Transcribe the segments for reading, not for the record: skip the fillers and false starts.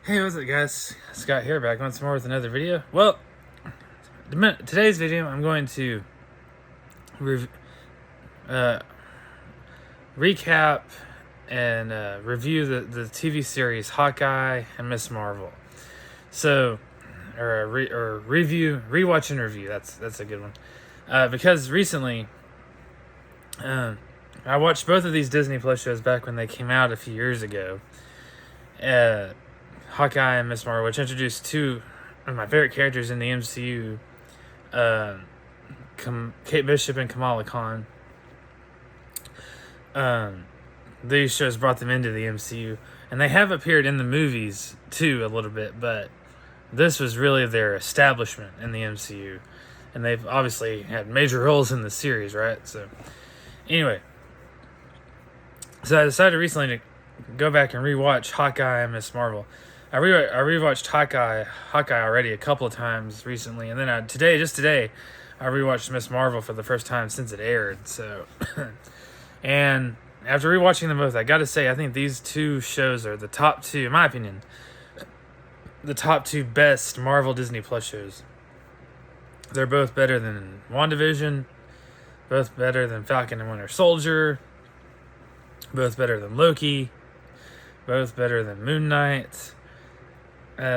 Hey, what's up, guys? Scott here, back once more with another video. Well, today's video, I'm going to uh, recap and review the TV series Hawkeye and Miss Marvel. So, rewatch and review. That's a good one. Because recently, I watched both of these Disney Plus shows back when they came out a few years ago. Hawkeye and Miss Marvel, which introduced two of my favorite characters in the MCU, Kate Bishop and Kamala Khan. These shows brought them into the MCU, and they have appeared in the movies too a little bit, but this was really their establishment in the MCU, and they've obviously had major roles in the series, right? So, anyway, I decided recently to go back and rewatch Hawkeye and Miss Marvel. I rewatched Hawkeye already a couple of times recently, and then today, I rewatched Miss Marvel for the first time since it aired. So, and after rewatching them both, I gotta say, I think these two shows are the top two, in my opinion, the top two best Marvel Disney Plus shows. They're both better than WandaVision, both better than Falcon and Winter Soldier, both better than Loki, both better than Moon Knight. What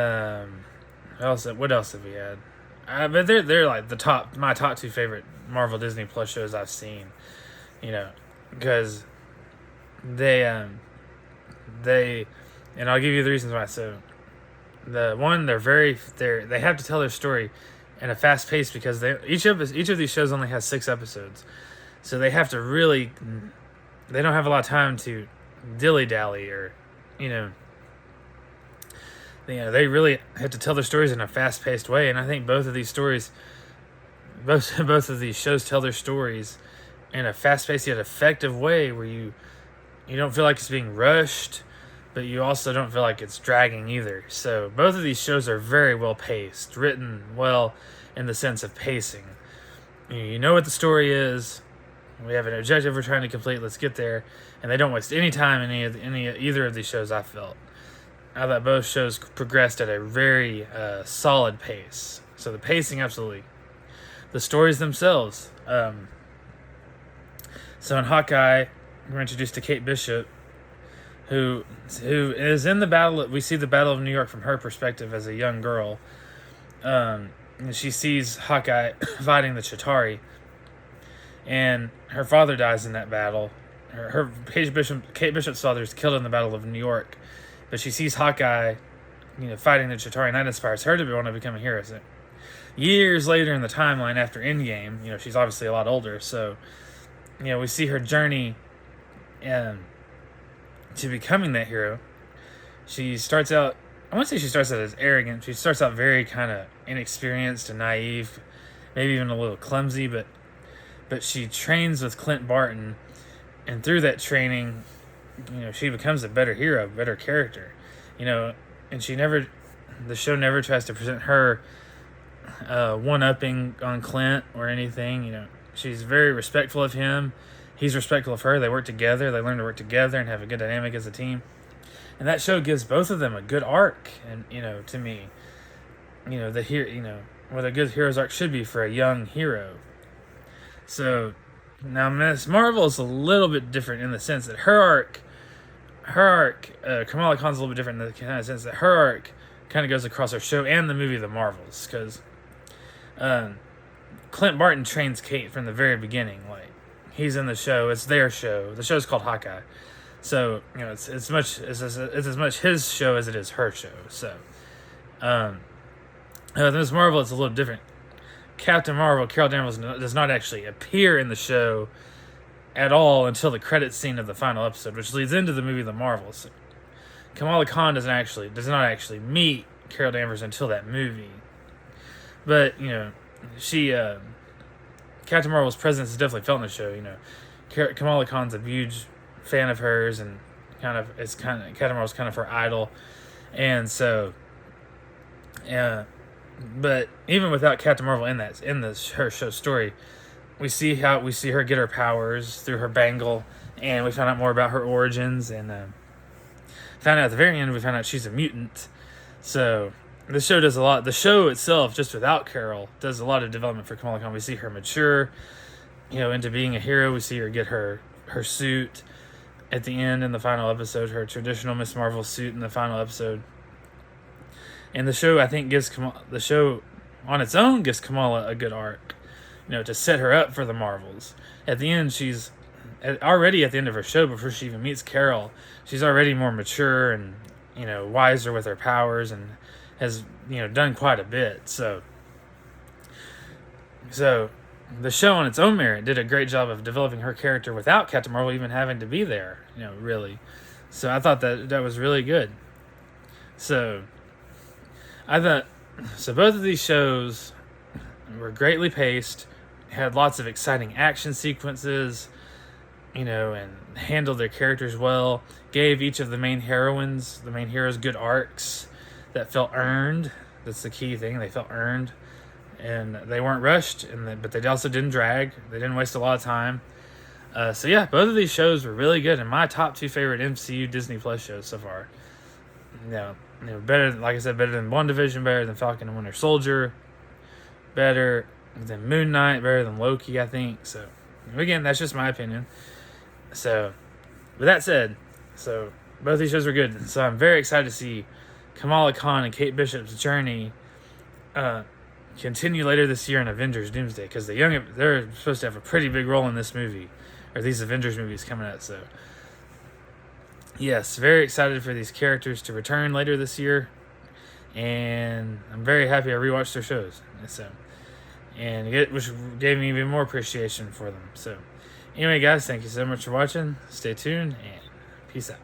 else have we had? But they're like my top two favorite Marvel Disney Plus shows I've seen. You know, because they and I'll give you the reasons why. So, they have to tell their story in a fast pace because each of these shows only has 6 episodes, so they have to really, they don't have a lot of time to dilly dally or, they really have to tell their stories in a fast-paced way, and I think both of these shows tell their stories in a fast-paced yet effective way, where you don't feel like it's being rushed, but you also don't feel like it's dragging either. So both of these shows are very well paced, written well in the sense of pacing. You know what the story is. We have an objective we're trying to complete. Let's get there, and they don't waste any time in either of these shows. I thought both shows progressed at a very solid pace. So the pacing, absolutely. The stories themselves. So in Hawkeye, we're introduced to Kate Bishop, who is in the battle. We see the Battle of New York from her perspective as a young girl. And she sees Hawkeye fighting the Chitauri, and her father dies in that battle. Kate Bishop's father is killed in the Battle of New York. But she sees Hawkeye, fighting the Chitauri, and that inspires her to want to become a hero. So, years later in the timeline, after Endgame, she's obviously a lot older. So, we see her journey to becoming that hero. She starts out, I wouldn't say she starts out as arrogant. She starts out very kind of inexperienced and naive, maybe even a little clumsy. But she trains with Clint Barton, and through that training, she becomes a better hero, better character, and the show never tries to present her one-upping on Clint or anything. She's very respectful of him. He's respectful of her. They work together. They learn to work together and have a good dynamic as a team. And that show gives both of them a good arc. And, to me, what a good hero's arc should be for a young hero. So, now Miss Marvel is a little bit different in the sense that her arc, Kamala Khan's a little bit different in the kind of sense that her arc kind of goes across her show and the movie The Marvels, because Clint Barton trains Kate from the very beginning. Like, he's in the show; it's their show. The show's called Hawkeye, so it's as much his show as it is her show. So, Miss Marvel, it's a little different. Captain Marvel, Carol Danvers, does not actually appear in the show at all until the credits scene of the final episode, which leads into the movie The Marvels. Kamala Khan does not actually meet Carol Danvers until that movie. But, she Captain Marvel's presence is definitely felt in the show. Kamala Khan's a huge fan of hers, and Captain Marvel's kind of her idol. And so, but even without Captain Marvel in her show story, we see her get her powers through her bangle, and we found out more about her origins, and found out at the very end, we found out she's a mutant, So the show does a lot. The show itself, just without Carol, does a lot of development for Kamala Khan. We see her mature, into being a hero. We see her get her suit at the end in the final episode, her traditional Miss Marvel suit in the final episode. And the show, I think, the show on its own gives Kamala a good arc, to set her up for the Marvels. At the end, she's already at the end of her show, before she even meets Carol, she's already more mature and, wiser with her powers, and has, done quite a bit. So the show on its own merit did a great job of developing her character without Captain Marvel even having to be there, really. So I thought that was really good. So both of these shows were greatly paced, had lots of exciting action sequences, and handled their characters well, gave each of the main heroes good arcs that felt earned. That's the key thing. They felt earned, and they weren't rushed, but they also didn't drag. They didn't waste a lot of time. So yeah, both of these shows were really good, and my top 2 favorite MCU Disney Plus shows so far. Better, like I said, better than WandaVision, better than Falcon and Winter Soldier, better than Moon Knight, better than Loki, I think. So again, that's just my opinion. So with that said, both these shows were good. So I'm very excited to see Kamala Khan and Kate Bishop's journey continue later this year in Avengers Doomsday, because they're supposed to have a pretty big role in this movie, or these Avengers movies coming out. So yes, very excited for these characters to return later this year, and I'm very happy I rewatched their shows. Which gave me even more appreciation for them. So anyway, guys, thank you so much for watching. Stay tuned, and peace out.